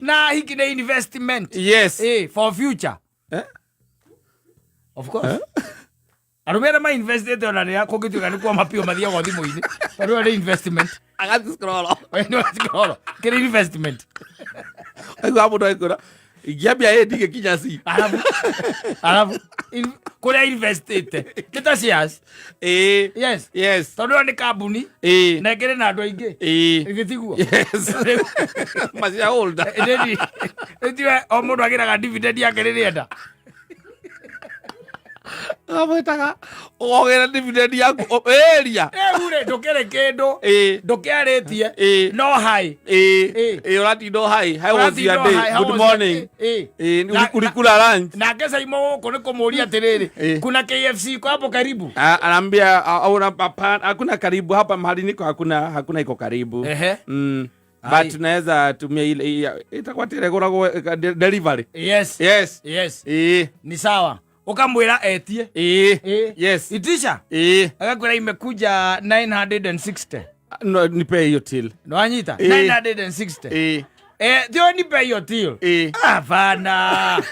Na hiki ni investment. Yes. For future. Of course. Arumera ma invested on area ko gitu kan ko mapio madia ko thimo ini. Pero ari investment. Agati scroll. No scroll. Kere investment. Aigu amudo aikura. Igiambia yeye dige kinyasi. Arabu. Kore investete. Kita sias. Yes. Todo ni kabuni. Na kere na ndo inge. Igitiguo. Yes. Masia holder. Etiwe omudo agira ga dividend yake ririenda. Amwetaga ogera dividend yaku area ure ndokere kendo ndokiaretie no hai urati no hai how was your day good morning ulikula lunch na kesa imo huko niko muulia terere kuna KFC kwa hapo karibu anaambia au hakuna karibu hapa mahali niko hakuna iko karibu but tunaweza tumia ile itakuwa tele kwa delivery yes ni sawa ukamwira etie yes itisha akakwira imekuja 960 no nipe hiyo till no anyita 960 ndio nipe hiyo till hapana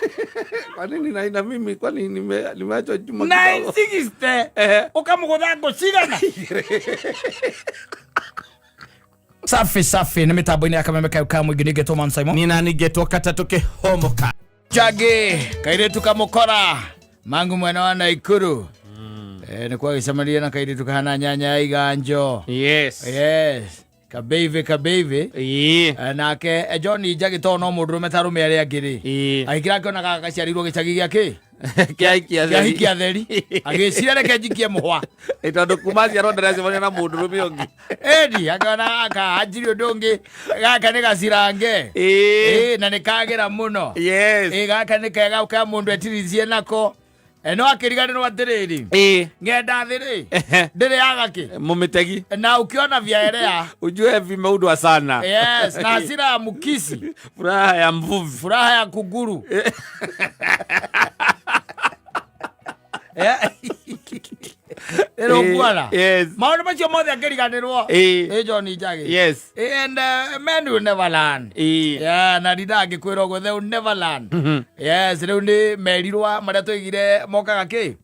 kwa nini na mimi kwa nini nimeacha juma 960 ukamgotha ngocigana safi na mitambo ya KamemeFM kama Muhiki Ni Investment ni nani geto Katta toke homoka Jage kairetu kamukora mangu mwena wa Naikuru ni kwa gisamaria na kairetu kahana nyanya iganjo yes kabeive nake Johnny Jage to no mundurume tarume ari agiri aikira kona gagaciarirwo gicagi giake kia theri agicira reke jikie muhwa itondo kumacia ronda racemania na mundurume ongi akana aka ajiri ndungi gaka ni gacirange na ni kagira muno gaka ni kega uka mundu etiricie nako no akiriganirwo atiriri ngenda thiri ndiri agaki mumitegi na ukiona vyaelea ujue vimeudwa sana na hasira ya mukisi furaha ya mvuvi furaha ya kuguru Erogwala. Yes. Maundu macio mothe akiriganirwo. Johnny Jage. Yes. And men will never learn. Na ndida agikwira ugo they will never learn. Yes, riu ni merirwa maria twigire mokaga ki?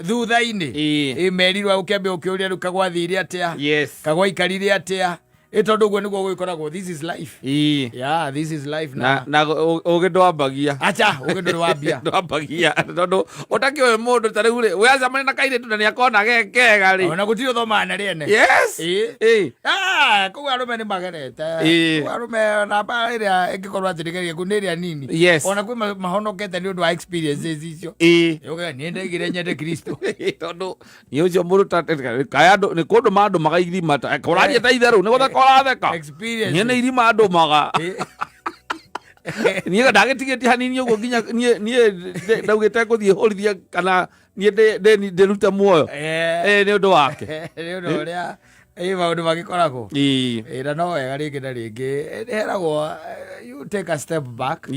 Thutha-ini. Merirwa ukiambia ukiuria riu kagwathire atia? Yes. Kagwaikarire atia? Tondu guo niguo gwikoragwo this is life. This is life na ugindwambagia acha ugindwambia ndwambagia tondu utakiwe mundu tariu ri weaza mane na kaire tu na niakona gekega ri ona gutiro thoma na riene yes kuga rume ni magerete rume na baira ikikorwa atirigeria kuniria nini ona kwi mahonokete ni undu wa experiences icio yoga ni ndegire nyende Kristo tondu ni ucio mundu kaya ni kundu mandu magairi mata koraria ta itheru ni gutha koratheka experience ni irima andu maga niä ndagätigä hanini å guo nginya niä ndaugä ngå horithia kana niä ndä rute muoyo nä å ndå wake nä å ndå å rä a maå ndå magä koragwo na no wega rä ngä na rä ngä heragwo you take a step back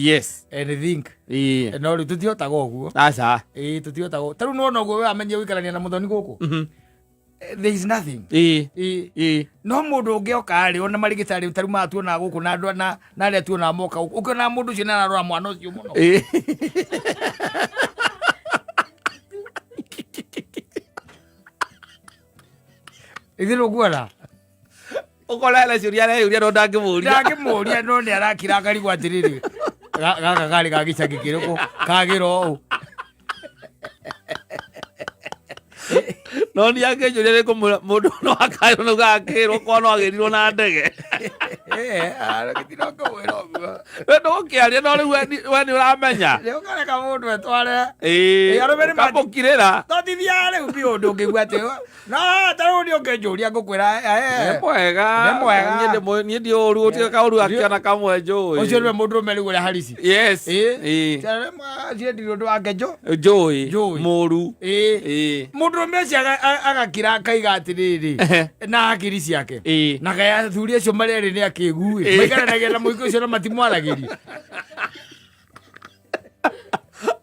and think no rä u tå tihotaga å guo tå tihotaga ta rä u nona å guo we amenye gå ikarania na må thoni gå kå there is nothing no mundu ungioka ri ona marigitari taru matuona guku na andu na aria tuona moka ukiona mundu ucio na arora mwana ucio muno ithiro gwara ukorela ciuria no ndangimuria no ni arakira ngari gwatiriri gaka gari gagicagi kiruko kagiro no ni akenjuria riko mundu no akairo no gakirwo kwa no agirirwo na ndege gitiro kwiro we no kiaria no riu we ni uramenya riu kareka mundu etware arumeni mabukirira to tithia riu bi undu ngigwa ati no taru ni ungenjuria ngukwira mwega ni ndi uru utika kauru akiana kamwe njui ucio ni mundu meri gure harisi tare ma ndi undu wake njui muru mundu meci agakira akaiga atiriri na akiri ciake na gaya thuri acio mareri ni akigui maikaranagia na muiko ucio na matimwaragiria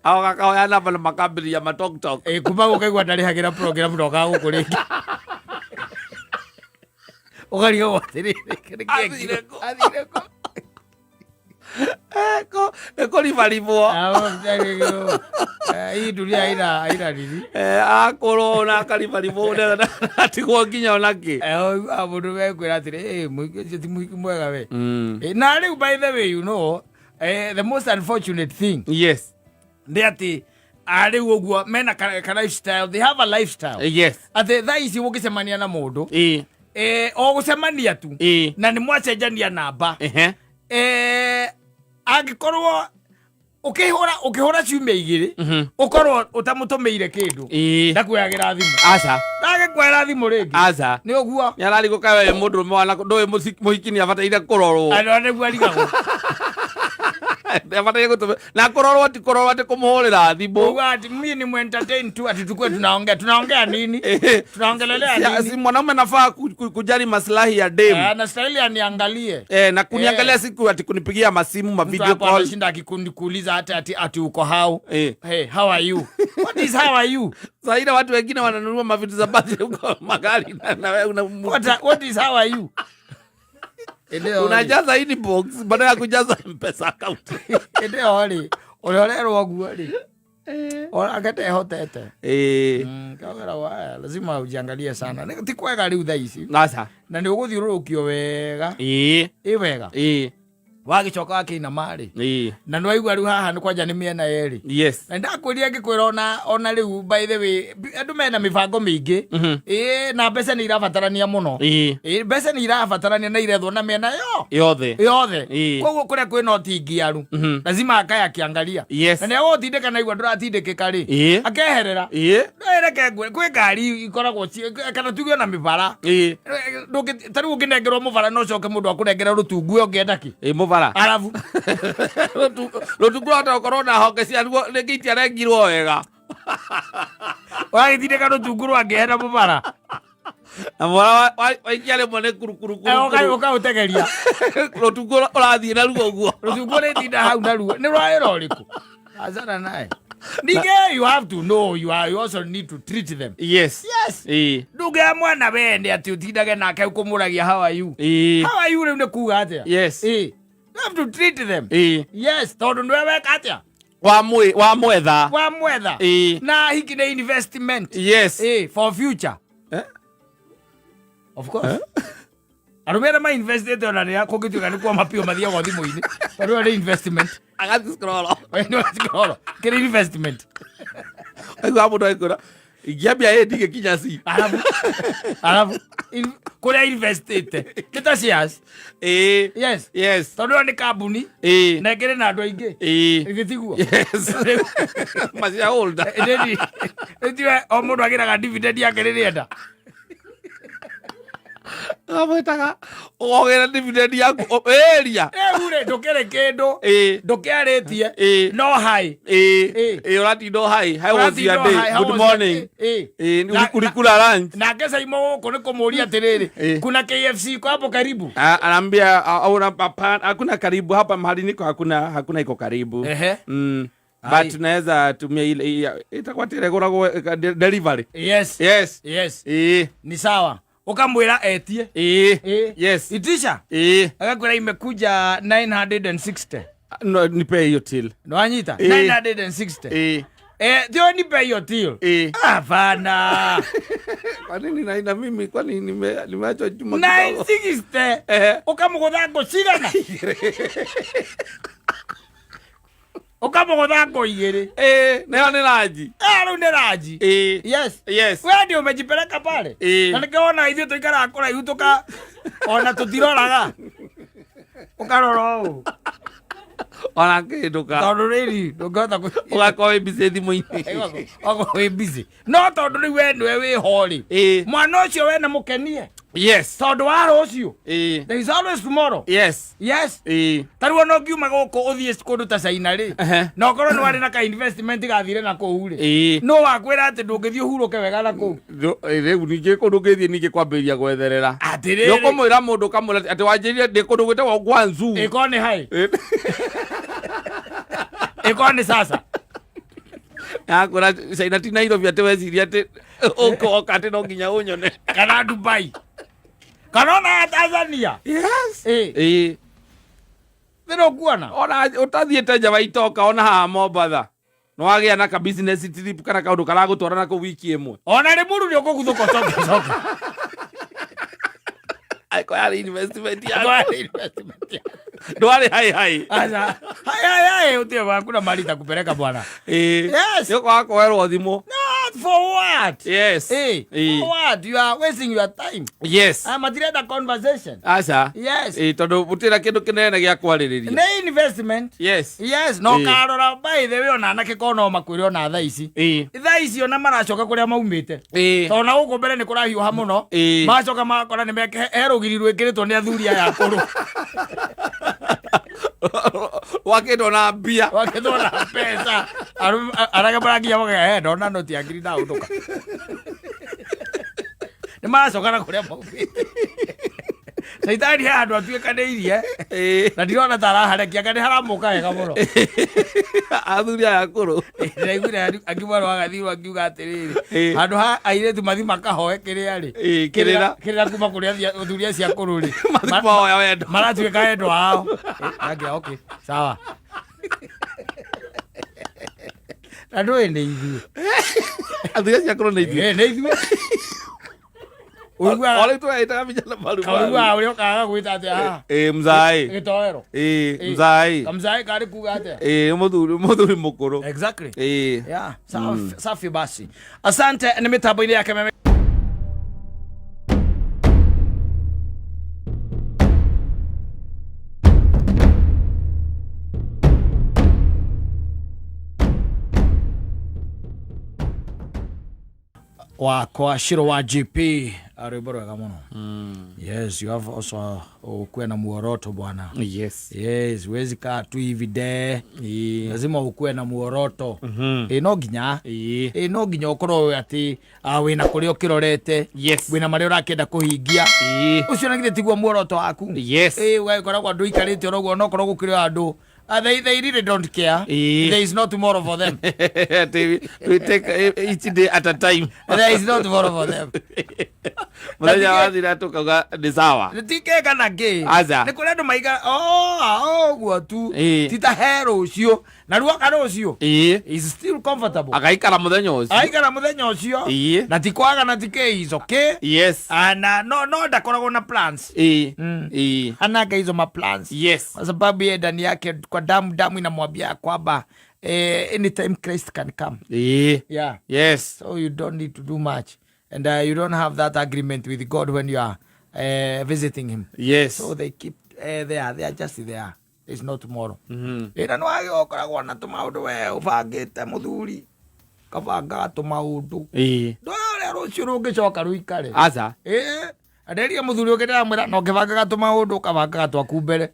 au kakaoya namba na makambiria matoktok kuma gukaigua ndarihagira program ndoka gukuringi ugariga watiriri athireko Eko livalivwo. Hii dunia haina nini. Akoro na kalivalivwo ati kwa nginya onake. Mundu wekwira atiri Muhiki mwega we. Na riu by the way, you know, the most unfortunate thing. Yes. Ndi ati riu uguo mena ka lifestyle, they have a lifestyle. Yes. Ati thaa ici gukicemania na mundu. O gucemania tu. Na ni mwacenjania namba. Angikorwo ukihura ciumia igiri ukorwo utamutumiire kindu ndakuyagira thimu aca ndagikwera thimu ringi aca ni uguo yarariguka we mundu mwana ndowe Muhiki ni abataire kurorwo ano niguo arigagwo abataire gutume na kurorwo ati kumuhurira thimu uguo ati mimi ni entertain tu ati tukue tunaongea nini tunaongelelea nini si mwanaume nafaa kujali maslahi ya demu na style aniangalie na kuniangalia siku ati kunipigia masimu ma video call anashinda akikuuliza ati uko how hey how are you what is how are you Saida watu wengine wananunua mavitu za basi huko magari na wewe what is how are you unajaza inbox badala ya kujaza M-Pesa account ndio hali unalerwa guali akate hotete kawera wa lazima ujiangalie sana ti kwega riu thaa ici na ni uguthiururukio wega wega wagicoka wakina mari na nwaigua riu haha ni kwanja ni miena yeri na ndakwiria ngikwira ona riu by the way andu mena mibango mingi na mbeca ni irabatarania muno mbeca ni irabatarania na irethwo na miena yothe koguo kuria kwina utingiaru lazima akaya akiangalia na ni agutindika na igua nduratindikika ri akeherera ndireke kwi ngari ikoragwo kana tugio na mibara tariu nginengerwo mubara no coke mundu akunengera rutungu ungienda ki arabu Rutungura ta korona hoke cia ruo ngitia rengirwo wega wagithindika rutunguru angehera mubara amora waikiale mone kurukuru ukautegeria rutungura urathie na ruo guo rutungura ithinda hau na ruo ni rwaira uriku azana nae Nige, you have to know, you also need to treat them. Yes. Nduge mwana wende ati utindage nake ukumuragia how are you? How are you rende kuga atia? Yes. You have to treat them. Yes, tondu nwewe katia. Wa mwetha. Na hiki ni investment. Yes. For future. Of course. Arumera ma invested ona ni akogituka ni kwa mapio mathia go thimu-ini. Pero ni investment. Agati scroll. No scroll. Kiri investment. Aigu amu ndo ikura. Igiambia yeye dige kinyasi. Arabu. Kuri invested. Kita shares. Yes. Tondu ni kambuni. Na ngire na andu aingi. Igitiguo. Yes. Macia holder. Etiwe o mundu agiraga dividend yake ririenda. Amwetaga ogera dividend yaku eria ure ndukere kindu ndukiaritie no hai urati no hai how was your day good morning ulikula lunch na kesa imo huko ni kumuria atiriri kuna KFC kwa hapo karibu anaambia hakuna karibu hapa mahali niko hakuna iko karibu but tunaweza tumia ile itakuwa tiregoragwo delivery yes ni sawa ukamwira etie yes itisha akakwira imekuja 960 no nipe hiyo till no anyita 960 ndio nipe hiyo till hapana kwa nini naina mimi kwani nimeacha juma 960 ukamugotha ngocigana ukamugotha ngo igiri nayo ni raji ru ni raji yes wewe ndio umejipeleka pale na nikaona hivyo tuikara akora yutoka ona tutiroraga ukaroro ona kinduka tondu riri ndungihota ugakorwo busy thimu-ini ugakorwo busy no tondu riu we niwe wi hori mwana ucio we na mukenie yes tondu wa rucio there is always tomorrow yes tariu no ngiuma guku uthie kundu ta China ri no korwo ni wari na ka investment gathire na kuu ri no wakwira ati ndungithie huruke wega na kuu riu ningi kundu ngithie ningi kwambiria gwetherera atiriri yoko mwira mundu kamura ati wanjirie ndi kundu gwitagwo Gwanzu ikoni hai ikoni sasa akora China ti Nairobi ati weciria ati ukoka ati no nginya unyone kana Dubai kana na Tanzania yes Thero kuona. Ona utathiete nja wa itoka ona ha Mombatha. No wagĩa na ka business trip kana kaundu karagutwarana ku wiki imwe. Ona ri muru ni ukuguthuka coka. Aiko ya investment ya. Ndwari hai. Acha. Hai utie wakuna mali takupeleka bwana. Yes. Yoko wako werwo thimo. Not for what? Yes. For what? You are wasting your time. Yes. Matirenda conversation. Acha. Yes. Tondu utira kindu kinene gya kwaririria. Ne investment. Yes. No karora by the way ona nake kono makwire ona tha ici. Tha ici ona maracoka kuria maumite. Tona guko mbere ni kurahiuha muno. Macoka makora ni meke herugiriru ikiritwo ni athuria ya kuru. Wakendo na mbia. Wakendo na pesa. Araga baragia wage ndona noti agiri na utoka. Ni maracoka na kuria maumite. Saitani handu atuikaneirie na ndirona taraharekia kani haramuka wega muno athuria ya kuru ndaiguire akimwaro agathirwo akiuga atiriri handu ha airetu mathi makahoe kiria ri kirira kuma kuria athuria cia kuru ri mahoya wendo maratuika wendo wao agia okay sawa na ndoi ni ithu athuria cia kuru ni ithu ni ithu Ole tu aita vijana malu. Kawa ule kaga kuita ate mzai. Gitoero. Mzai. Kamzai kari kuga ate. Mudhuri mukuru. Exactly. Yeah. Safi basi. Asante ni mitambo ile ya Kameme. Kwa Shiro wa GP ariboro wega muno. Yes, you have also ukue na muoroto bwana. Yes, wezi kaa tu hivi de. Lazima ukue na muoroto. No ginya. No ginya ukorwo ati wina kuria ukirorete. Wina maria urakenda kuhingia. Ucio nagire tigwa muoroto waku. We koragwo andu ikarite orogo no korwo gukire andu. They really don't care. There is no tomorrow for them. We take each day at a time. There is no tomorrow for them. Mwaja wathira tukaga ni sawa. Tike kana ge. Ni kule ndo maiga gwa tu. Tita hero ucio. Na ruo kana ucio. Is still comfortable. Agaikara muthenya ucio. Agaikara muthenya ucio. Na tikwaga na tike is okay. Yes. Ana no ndakoragwo na plans. Anaga hizo ma plans. Yes. Kwa sababu yeye ndani yake kwa damu inamwambia kwamba anytime Christ can come. Yeah. Yes. So you don't need to do much. And you don't have that agreement with God when you are visiting him. Yes. So they keep there. They are just there. There's no tomorrow. Ina no agio koragwo na tumaudu we ubangite muthuri. Kabanga tumaudu. Ndore rucio rungicoka ruikare. Aza. Aderia muthuri ukenda mwira no kibangaga tumaundu kabangaga twaku mbere.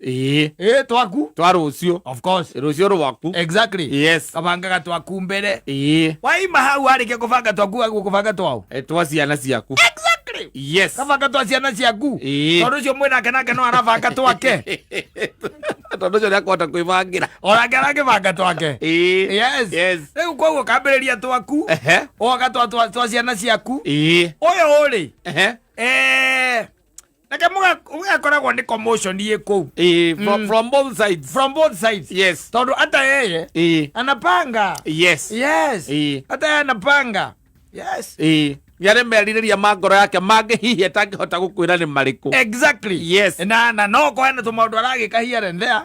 Twaku twa rucio. Of course. Rucio rwaku. Exactly. Yes. Kabangaga twaku mbere. Waima hau arike kubanga twaku agu kubanga twao. Twa ciana ciaku. Exactly. Yes. Kabanga twa ciana ciaku. Tondu cio mwina kenake no arabanga twake. Tondu cio niakota kwibangira. Orangera kibanga twake. Yes. Yes. Riu koguo kambereria twaku. Oga twa ciana ciaku. Oyo uri. Nake mugakoragwo ni commotion yiku. From both sides. From both sides. Yes. Tondu hata yeye anapanga. Yes. Yes. Hata yeye anapanga. Yes. Yare meririria mangoro yake mange hihi atangihota gukwira ni mariku. Exactly. Yes. Na no ko ena tumaundu aragika here and there.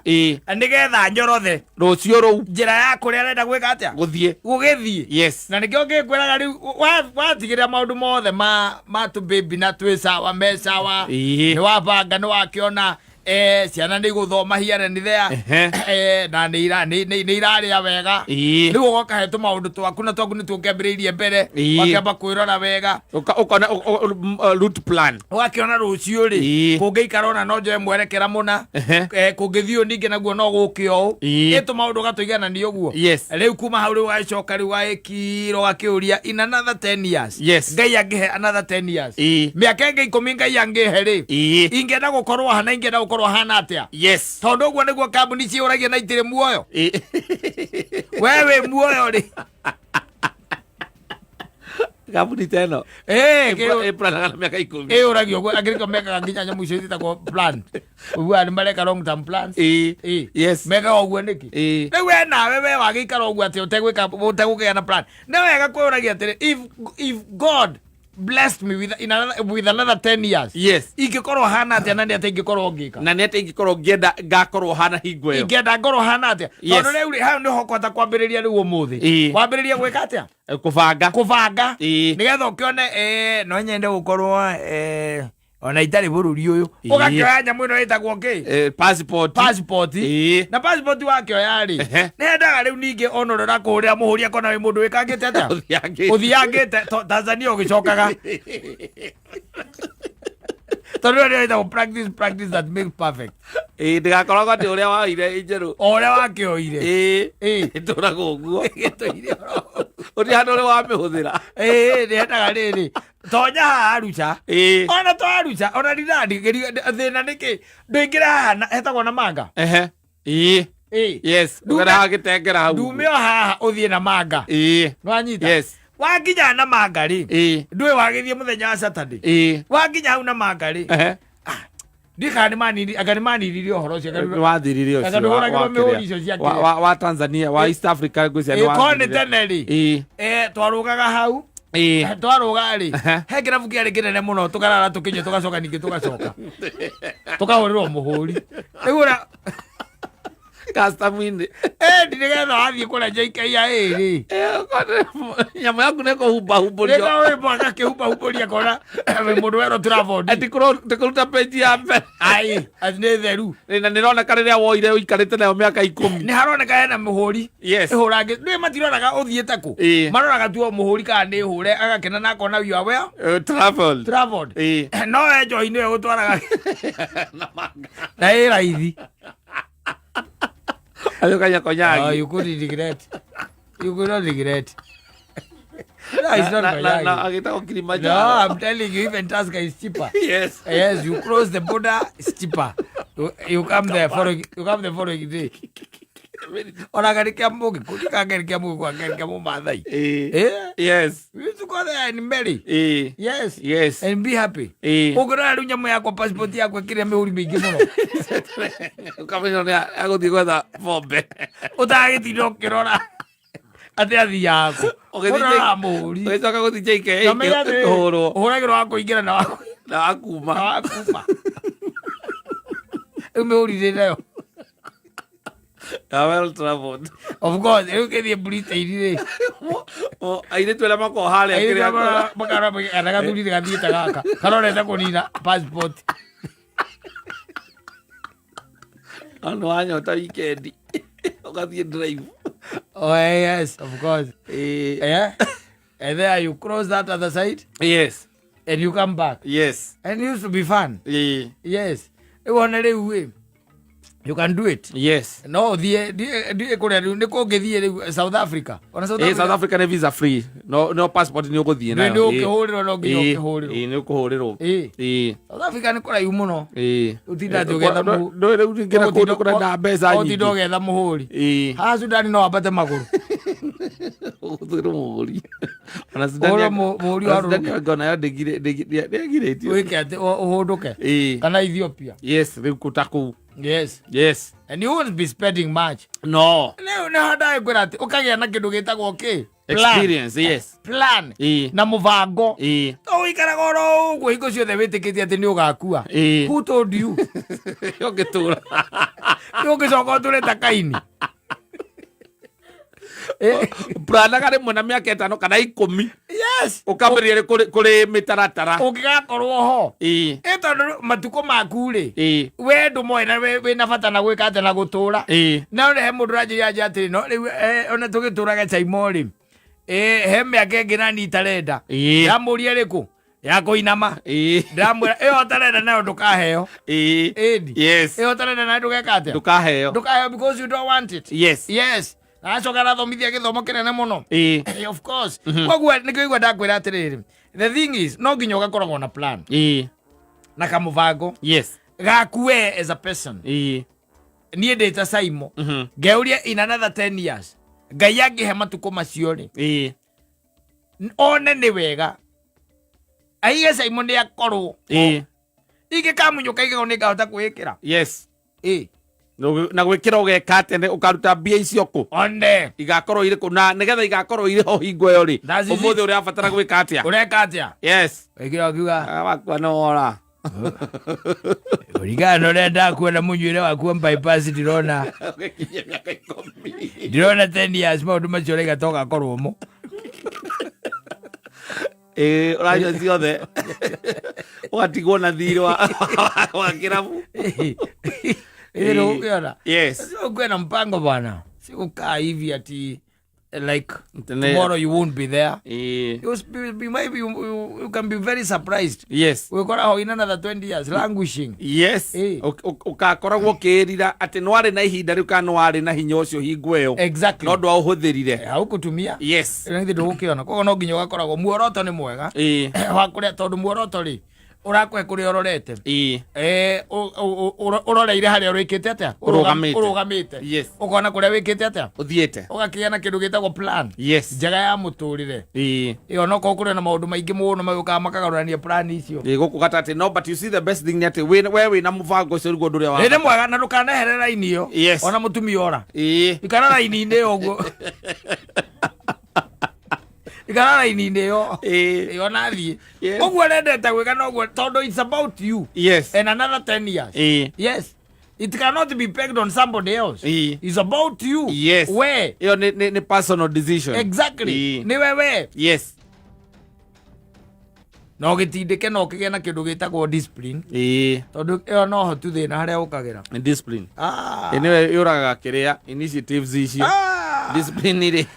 Nigetha njorothe rucio ru njira ya kuria arenda gwika atia gugithie. Yes. Na nikio ngikwiraga riu watigirira maundu mothe ma tu baby na twisawa mesawa ni wabanga ni wakiona ciana ni guthoma here and there na ni iraria wega riu ugoka he tumaundu twaku na twaku ni tuongembiriirie mbere wakiamba kwirora wega ukona route plan wakiona rucio ri kungiikarona no njoe mwerekera muna kungithio ningi naguo no gukio tumaundu gatuigana ni uguo riu kuma hau riu gacoka riu gaikiro gakiuria in another 10 years ngai angihe another 10 years miaka ingi 10 ngai angihe ri ingenda gukorwo hana ingenda gukorwo hana atia. Yes. Tondu uguo niguo kambuni ciuragia na itire muoyo. Wewe muoyo ri. Kambuni teno. Plan miaka 10. Uragio kwa agiriko meka nginya nyamu icio itagwo plan. Uwa ni mareka long term plans. Yes. Meka ogwo niki. Riu we nawe we wagikara ogwo ati utegukea na plan. Na wega kwa uragia atiri if God blessed me with another 10 years. Yes. Ingĩkorwo hana atĩa na nĩ atĩa ingĩkorwo ngĩka. Na nĩ atĩa ingĩkorwo ngĩenda ngakorwo hana hingo ĩyo. Ingĩenda ngorwo hana atĩa. Tondũ rĩu hau nĩho kwata kwambĩrĩria rĩu ũmũthĩ. Kwambĩrĩria gwĩka atĩa? Kũbanga. Nĩgetha ũkĩone no nyende gũkorwo ona itarĩ bũrũri ũyũ. Ũgakĩoya nyamũ ĩno ĩtagwo kĩ? Passport. Na passport wakĩoya rĩ. Nĩendaga rĩu ningĩ ona ũrora kũrĩa mũhũri akona wĩ mũndũ wĩkangĩte atĩa? Ũthiangĩte Tanzania ũgĩcokaga. Tondũ rĩu ĩtagwo practice that makes perfect. Ndĩgakoragwo atĩ ũrĩa waire injerũ. Ũrĩa wakĩoire. Ĩtũragwo ũguo. Ũrĩa handũ ũrĩa wamĩhũthĩra. Nĩendaga rĩrĩ. Tonya haha Arusha. Ona to Arusha, ona Rirani thĩna nĩkĩ ndũingĩra haha hetagwo na manga. Yes. Ũgera gĩtengera hau. Ndumio haha ũthiĩ na manga. Nĩwanyita. Yes. Wakinya na manga rĩ. Ndũĩ wagĩthiĩ mũthenya wa Saturday. Wakinya hau na manga rĩ. Ndikanimaniririe ũhoro ũcio. Wathiririe ũcio. Wa Tanzania, wa East Africa ngwĩcia nĩ wathiririe. Ĩkorwo nĩ tene rĩ. Twarũgaga hau. Twarũga rĩ. He kĩrabu kĩarĩ kĩnene mũno tũkarara tũkinyua tũgacoka ningĩ tũgacoka. Tũkahũrĩrwo mũhũri. Rĩu Custom-inĩ. Nĩgetha wathiĩ kũrĩa JKIA rĩ. Nyamũ yaku nĩ kũhumbahumbũrio. Nĩgetha wĩ mwaka kĩhumbahumbũria kona wĩ mũndũ werwo Trafford. Tikũruta page ya mbere. Atĩ nĩ theru. Na nĩroneka rĩrĩa woire ũikarĩte nayo mĩaka 10. Nĩ haroneka hena mũhũri. Ĩhũrangĩ. Nĩ matiroraga ũthiĩte kũ. Maroraga tu mũhũri kana nĩ hũre agakena na akona you are where? Traveled. No enjoy nĩwe gũtwaraga. Na ĩ raithi. You couldn't regret. You could not regret. No, it's not Konyagi. No, I'm telling you, even Tasca is cheaper. Yes. Yes, you cross the border, it's cheaper. You come there following day. Ona gari kia mugi kujika gari kia mugi kwa gari kia mumathai. Yes. We used to go there and marry. Yes. And be happy. Ugora rĩu nyamũ yakwa passport yakwa kĩrĩa mĩhũri mĩingĩ mũno. Kamenya nĩ agũthiĩ gwetha bombe. Ũtagĩtinda ũkĩrora atĩ athi yaku. Ũrora mũhũri. Ũgĩcoka gũthiĩ JKIA ũhũrwo. Ũhũragĩrwo wa kũingĩra na wakuma. Rĩu mĩhũri ndĩ nayo. Well traveled. Of course, eu queria bonita iri. Aire tu la mako hale queria makara anaga duri de gadi tagaka. Karone ta konina passport. Ano año ta weekend. Okati drive. Oh yes, of course. Yeah. And there you cross that other side. Yes. And you come back. Yes. And it used to be fun. Yes. You can do it. Yes. No, die kore niko ngithie South Africa. Ona South Africa ne visa free. No passport ni uguthie nayo. Ndio ukihuriro no nginya ukihuriro. Ni ukuhuriro. South Africa ni kora yu muno. Utinda tugetha mu. Ndo rĩu ngina kundu kuna na mbeca nyingi. Utinda ugetha muhuri. Ha Sudan no abate maguru. Uthiro muhuri. Ona Sudan muhuri wa Sudan ngona ya ndegire tio. Wike ati uhunduke. Kana Ethiopia. Yes, rĩu kutaku. Yes. And you won't be spending much. No. No hada kwera ati ukagĩa na kindu gitagwo ki experience. Yes. Plan. Na muvango. To ikaraga oro uguo hingo ciothe wĩtĩkĩtie ati ni ugakua. Who told you? Yogetura. Yogecoka tũre ta kaini. Planaga rĩmwe na mĩaka 5 kana 10. Yes. Ũkambĩrĩria kũrĩ mĩtaratara. Ũngĩgakorwo ho. Tondũ matukũ maku rĩ. We ndũmoĩ na wĩna bata na gwĩka atĩ na gũtũra. No he mũndũ ranjĩria atĩrĩ no rĩu ona tũgĩtũraga Chaimo rĩ. He mĩaka ĩngĩ na nitarenda. Ndamũria rĩkũ? Ya kũinama. Ndamwĩra ĩyo tarenda nayo ndũkaheo. Yes. Ĩyo tarenda nayo ndũgeka atĩa? Ndũkaheo because you don't want it. Yes. Acoka arathomithia gĩthomo kĩnene mũno. Of course. Koguo nĩkĩigua ndakwĩra atĩrĩrĩ. The thing is, no nginya ũgakoragwo na plan. Na kamũbango. Yes. Gaku we as a person. Niĩ ndĩta Saimo. Ngeuria in another 10 years. Ngai angĩhe matukũ macio rĩ. one ni wega aiye Simon ya korwo ige kamunyuka ige one ngahota kwikira yes na gwikira ugekate ukaruta mbia icio ku one igakorwo ire ku na nigetha igakorwo ire ho hingo yo ri umuthi uri abatara gwika atia ureka atia yes igira kiuga wakwa no ora urigano renda kuona munywire waku bypass dirona 10 years maundu macio rega toka korwo mu urajo ciothe ugatigwo na thiri wa kirabu yes ukwena mpango bwana sikukaa hivi ati like tomorrow you won't be there. Maybe you can be very surprised. Yes. We got in another 20 years languishing. Yes. Ukakoragwo kirira ati nwari na ihinda riu kana nwari na hinya ucio hingweyo. Exactly. No ndo uhuthirire. Haukutumia. Yes. Ngithi ndukiona. Kogo no nginya ugakoragwo muoroto ni mwega. Wa kuria tondu muoroto ri urakwe kuri ororete uroreire haria urikite atia urugamite yes ukona kuria wikite atia uthiete ugakiana kindu gitagwo plan yes njega ya muturire iyo no ko kuri na maundu maingi muno maguka makagarurania plan icio gukugata ati no but you see the best thing ati we na mubango ucio rugo nduria wa ende mwega na ndukanaherera ini iyo ona mutumia ora ikarara ini inde ogwo ikarara ininde yo nathi ogwo rendete gwika nogwo tondo it's about you yes and another 10 years yes it cannot be pegged on somebody else it's about you yes we yo ni personal decision exactly ni wewe yes no gitindike no kigena kindu gitagwo discipline tondu yo no hotu thina haria ukagira discipline anyway yuraga kiria initiatives icio discipline iri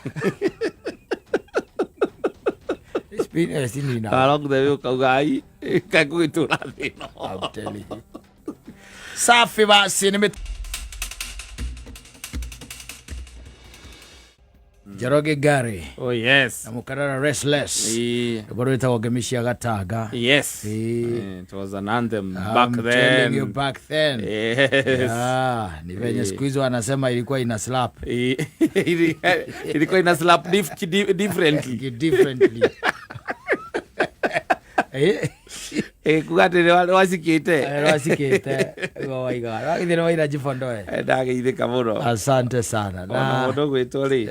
along the way kaugai kakuitura thino I'm telling you safi basi Jaroge Gary. Oh yes. Namukarara restless. Boro itago gemishia gataga. Yes. It was an anthem back then. I'm telling you back then. Yes. Ni venye siku hizo anasema ilikuwa ina slap. Ilikuwa ina slap differently. Differently. Kugatire wasikite goiga ngithiro waira jifondoe ndageithika muno asante sana na mundu gwitwo ri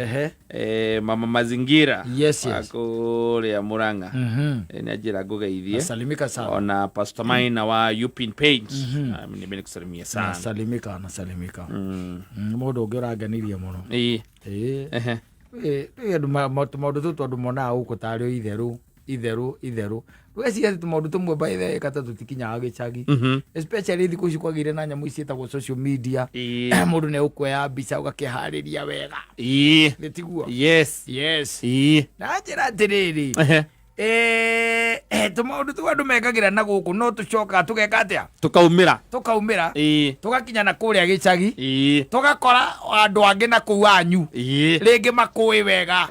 mama mazingira yes akuria Murang'a ni ajira ngugeithie salimika sana ona pastor Maina wa Upin Page nimekusalimia sana salimika mundu ngiuraganirie muno maundu tu tondu mona huko tario itheru wesi tumaundu tumwe by the Katta tutikinyaga gicagi especially thiku ici kwagire na nyamu ici etagwo social media mundu ne ukwoya mbica ugakihariria wega nitiguo yes na njira atiriri tumaundu tu andu mekagira na guku no tucoka tugeka atia tukaumira tugakinya na kuria gicagi tugakora andu angi na kuu anyu ringi makui wega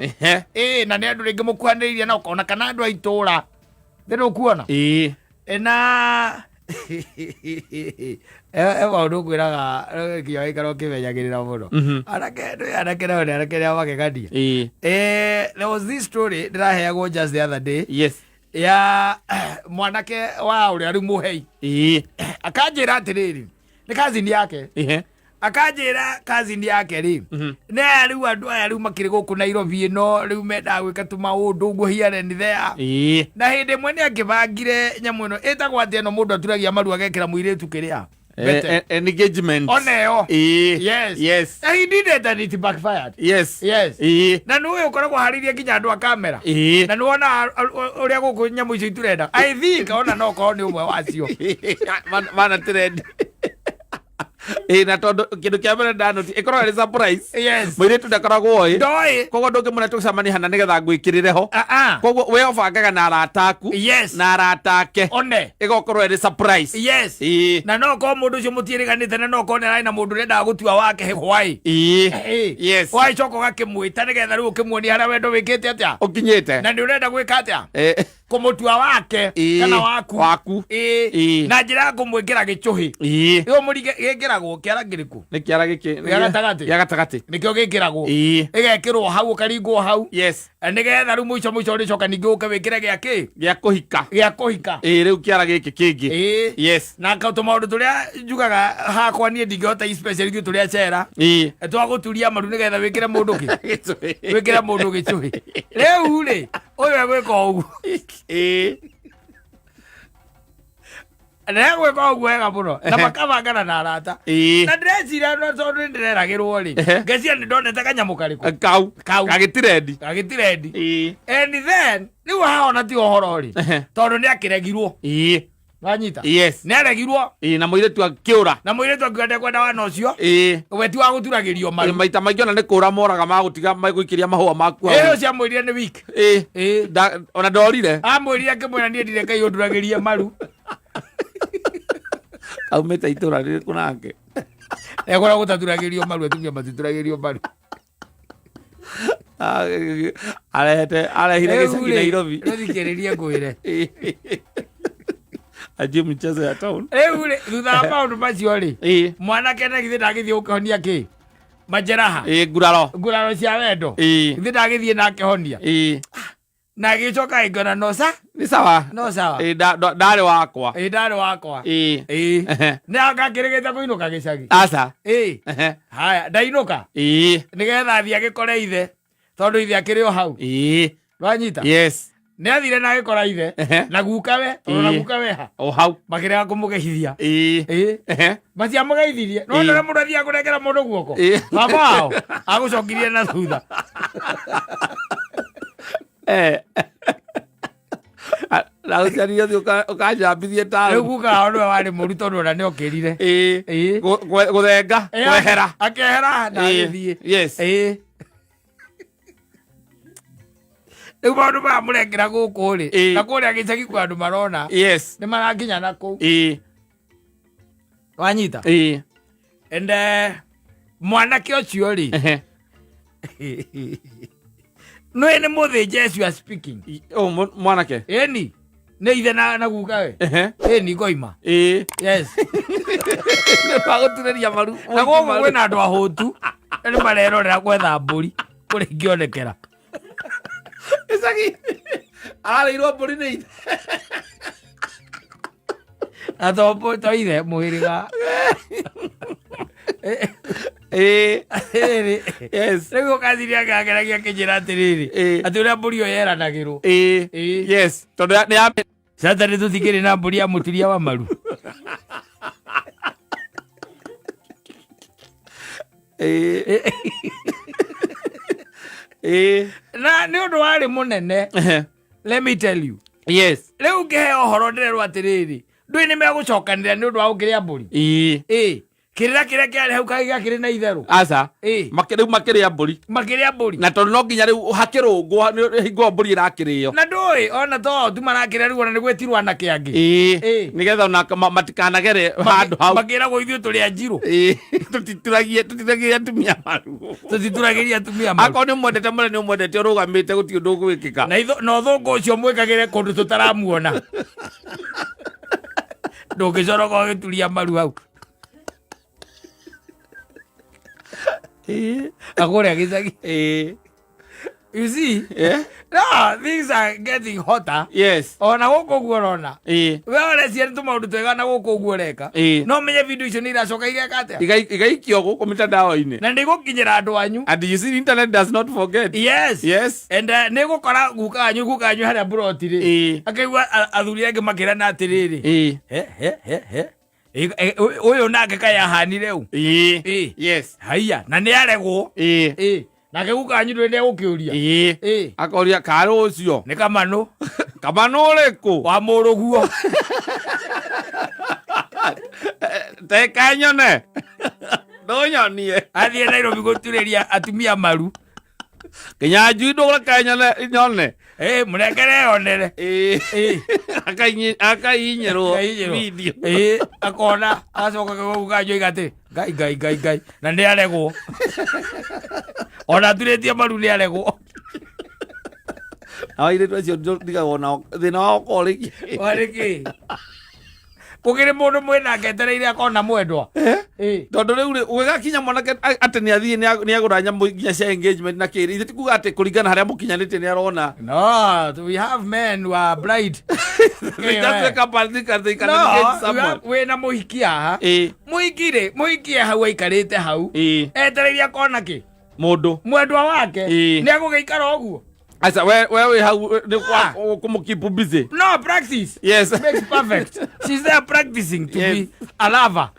na ni andu ringi mukuhaniriria na ukona kana andu aitura ndero kuona na maundu kwiraga kiyo ikaro kimenyagirira muno anake na magegadia there was this story ndiraheagwo just the other day ya mwanake wa uria ari muhei akanjira atiriri ni kazini yake akanjira kazini yake ri ne riu andu aya riu makiri guku Nairobi no riu menda gwika tumaundu uguo here ni there na hindi mwene akibangire nyamu ino etagwo ati no mundu aturagia maru agekira muiritu kiria engagement oneo yes he did it and it backfired yes na nuwe ukoragwo hariria kinya andu a kamera na nuona uria guku nyamu icio iturenda I think ona no ko ni umwe wacio mana trend na tondu kindu kia mbere ndanoti ikoragwo ni surprise mwiritu ndakoragwo ndoi koguo ndungimuna tucamania hana nigetha ngwikirire ho koguo we obangaga na arata aku na arata ake one igokorwo ni surprise na no ko mundu ucio mutiriganite na no ko ni arai na mundu renda gutua wake hwai wai choko gakimwita nigetha riu ukimwonia haria wendo wikite atia ukinyite na ni urenda gwika atia kumutua wake kana waku na njira kumwikira gichuhi iyo muri gikiragwo kiara giriku ni kiara giki gatagati nikio gikiragwo igekirwo hau karingwo hau nigetha riu muico ricoka ningi uke wikire gia kuhika riu kiara giki kingi na kauto maundu turia njugaga hakwa nie ndingihota especially tu turia cera twaguturia maru nigetha wikire mundu wikire mundu gichuhi riu ri uyu egwika uguo negwika uguo wega muno na makabangana na arata na ndĩreciria no tondu ndireragirwo ri ngecia nĩ ndonete kanyamu kariku kau gagitirendi and then riu haona ti ohoro ri tondu nĩ akiregirwo wanyita nĩ aregirwo na mũirĩtu akĩũra na mũirĩtu akiuga kwenda wana ũcio we ti wa gũturagĩrio maru maita maingĩ ona nĩ kũũra moraga magũtiga magũikĩria mahũa maku ũcio amwĩrire nĩ week ona ndorire amwĩrire akĩmwĩra niĩ ndirĩ Ngai ũnduragĩrie maru aumĩte itũũra rĩrĩkũ nake ekora gũtaturagĩrio maru atumia matituragĩrio maru arehire gĩcagi Nairobi thikĩrĩrie ngwĩre ajie mchezo ya town rĩu rĩ thutha wa maũndũ macio rĩ mwanake na githĩ ndagĩthiĩ gũkĩhonia kĩ majeraha nguraro cia wendo githĩ ndagĩthiĩ na akĩhonia na agĩcoka ngona no sawa ndarĩ wakwa nĩ akakĩrĩgĩte kũinũka gĩcagi aca haya ndainũka nĩgetha thiĩ agĩkore ithe tondũ ithe akĩrĩ o hau wanyita nĩ athire na agĩkora ithe na gukawe na gukawe ha o hau makĩrega kũmũgeithia matiamũgeithirie no ndore mũndũ athiaga kũnengera mũndũ guoko baba wao agũcokirie na thutha na ũciarire ũthiĩ ũkanjambithie taũ rĩu gukaga nĩwe warĩ mũru tondũ ona nĩ okĩrire gũthenga kwehera akehera na agĩthiĩ rĩu maũndũ maya mũrekera gũkũ rĩ na kũrĩa gĩcagi kwa andũ marona nĩ maranginya na kũu wanyita ende mwanake ũcio rĩ nĩ mũthĩnje as you are speaking mwanake ĩni nĩ ithe na gukawe ĩni ngoima nĩmagũturĩria maru na gũkũ kwĩna andũ ahũtu nĩ marerorera gwetha mbũri kũrĩa ingĩonekera gĩcagi ararĩirwo mbũri nĩ ithe na to ithe mũhĩrĩga rĩu ũkathiria ngageragia kĩnjĩra atĩrĩrĩ atĩ ũrĩa mbũri ĩyo yeranagĩrwo tondũ Saturday tũtikĩrĩ na mbũri ya mũturia wa maru na nĩ ũndũ warĩ mũnene let me tell you rĩu ngĩheo ũhoro ndĩrerwo atĩrĩrĩ ndũĩ nĩ megũcokanĩra nĩ ũndũ wa gũkĩrĩa mbũri kĩrĩra kĩrĩa kĩarĩ hau gĩakĩrĩ na itherũ aca rĩu makĩrĩa mbũri na tondũ no nginya rĩu hakĩrũngwo hingo mbũri ĩrakĩrĩo na ndũĩ ona to tu marakĩrĩa rĩu ona nĩ gwĩtirwo anake angĩ nĩgetha ona matikanagere handũ hau makĩragwo ithuĩ tũrĩ anjirũ tũtituragĩria atumia maru tũtituragĩria atumia maru akorwo nĩ ũmwendete mũno nĩ ũmwendete ũrũgamĩte gũtirĩ ũndũ ũgwĩkĩka na ũthũngũ ũcio mwĩkagĩre kũndũ tũtaramuona ndũngĩcoroka ũgĩturia maru hau akũrĩa gĩcagi you see no things are getting hotter ona gũkũ ũguo ũrona we ũrecia nĩ tũmaũndũ twega na gũkũ ũguo ũreka no menye video icio nĩ iracoka igeka atĩa igaikio gũkũ mĩtandao-inĩ na nĩ gũkinyĩra andũ anyu and you see internet does not forget and nĩ gũkora guka anyu harĩa buroti rĩ akaigua athuri angĩ makĩrana atĩrĩrĩ ũyũ nake kayahanire u haiya na nĩ aregwo nake guka anyu ndũĩ nĩ egũkĩũria akoria karũ ũcio nĩ kamanũ ũrĩkũ wa mũrũguo teka nyone ndũnyonie athiĩ Nairobi gũturĩria atumia maru nginya njui ndũreke nyone mũrekere yonere akainyĩrwo video akona acoka gũkanjũ igatĩ ngai na nĩ aregwo ona turĩtie maru nĩ aregwo na ile tu cio ndiga wona thina wa koriki wariki kugire mundu mwena ngetereire akona mwendwa tondu riu ugakinya mwanake ati ni athie ni agura nyamu nginya cia engagement na kiri ithe tikuga ati kuringana haria mukinyanite ni arona no we have men who are bride wina muhiki aha muhiki hau aikarite hau etereire akona ki mundu mwendwa wake ni agugeikara uguo. Asa we hau ni keep busy. No, practice. Yes. Makes perfect. She's there practicing to be a lover.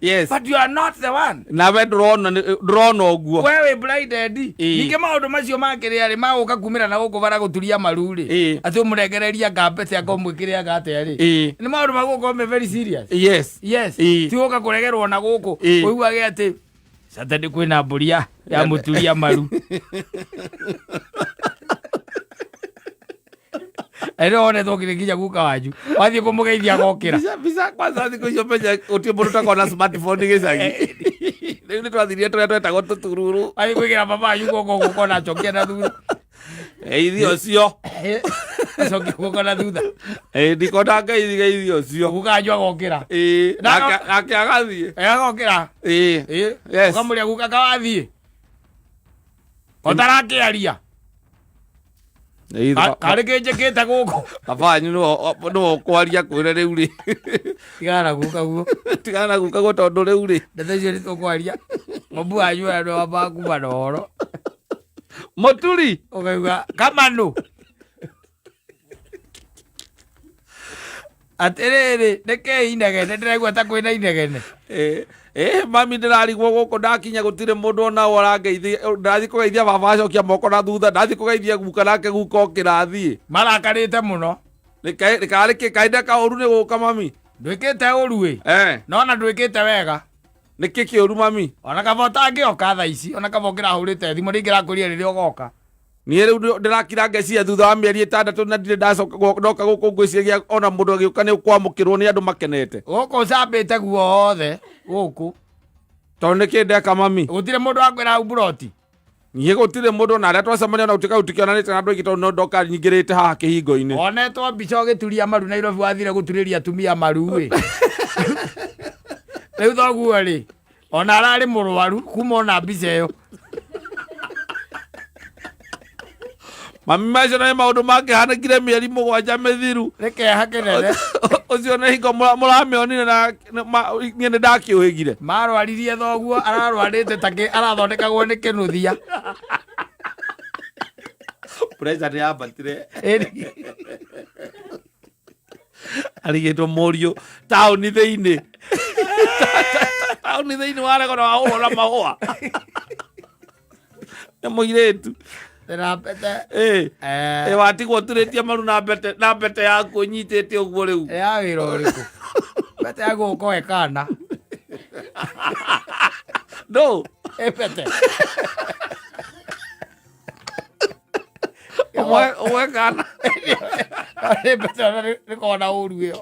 Yes. But you are not the one. Na we drone oguo. Wewe blinded. Nike maundu macio makiri ari maguka kumira na guku bara guturia maruri. Ati umuregereria ngambete akomwikire agate ari. Ni maundu maguko me very serious. Yes. Yes. Ti guka kuregerwo na guku. Oiguage ati Saturday kwina mburia ya muturia maru. Ero one thokire nginya guka wanyu wathie kumugeithia gokira bisa kwanza thiko icio penya utie mundu takona smartphone gicagi riu ni twathirie twetagwo tutururu wathie kwigira baba wanyu goko gukona chokia na thutha ithio cio chokia gukona thutha ndikona ngeithiga ithio cio guka wanyu agokira nake agathie agokira ukamuria guka kawathie otarakiaria kareke njekete guko afanyu no kwaria kwire riu ri tigana guka guo tondu riu ri ndete cio nitukwaria ng'ombe wanyu andu abaku manoro muturi ukauga kamano atiriri nike inegene ndiraigua ta kwina inegene mami ndirarigwo guku ndakinya gutire mundu ona orangeithia ndathi kugeithia baba acokia moko na thutha ndathi kugeithia guka nake guka okirathie marakarite muno nikarike kaida kauru ni guka mami ndwikite uru wi nona ndwikite wega niki kiuru mami ona kabota angioka tha ici ona kabokira hurite thimu ringira kuria riria ogoka nie riu ndirakira ngeciria thutha wa mieri 6 na ndire ndacoka ndoka guku ngwiciria ona mundu agiuka ni kwamukirwo ni andu makenete guku cambite guo othe guku tondu niki ndeka mami gutire mundu akwira hau buroti nie gutire mundu na aria twacemania na utika utikionanite na andu aingi tondu ndoka nyingirite haha kihingo-ini onetwo mbica ugituria maru Nairobi wathire guturiria atumia maru wi riu thoguo ri ona arari murwaru kuma ona mbica iyo mami macio na maundu mangihanĩkire mĩeri 7 mĩthiru reke hakenene ucio nĩ hingo mũramĩonire na niĩ nĩ ndakĩũhĩgire marwaririe thoguo ararwarĩte take arathondekagwo nĩ kĩnuthia pressure nĩ yambatire arigĩtwo mũriũ taũni thĩinĩ taũni thĩinĩ waregona wa ũhũra mahũa nĩ mũirĩtu watigwo turĩtie maru na mbete yaku ũnyitĩte ũguo rĩu ya wĩra ũrĩkũ mbete yaku ũkoe kana no mbete ũmwe kana mbete nĩkona ũru ĩyo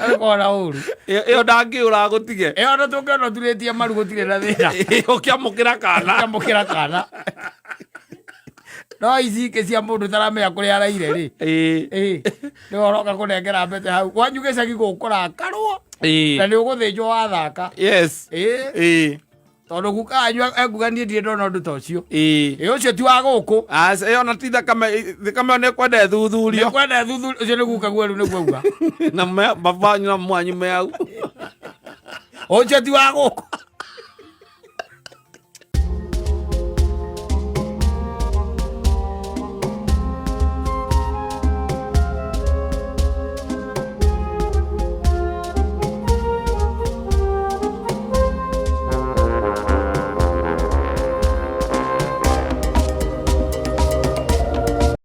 nĩkona ũru ĩyo ndangĩũra gũtige ĩyo no tũngĩona turĩtie maru gũtirĩ na thĩna ũkĩamũkĩra kana no ici ingĩ cia mũndũ taramenya kũrĩa araire rĩ nĩ ũroka kũnengera mbete hau kwanyu gĩcagi gũkũrakarwo na nĩ ũgũthĩnjwo wathaka tondu guka anyu ekuga niĩ ndirĩ ndona ũndũ ta ũcio ũcio ti wa gũkũ ĩyo na ti thakame nĩ kwenda ĩthuthurio ũcio nĩ guka guo rĩu nĩguo uga na baba wanyu na mwanyu me hau ũcio ti wa gũkũ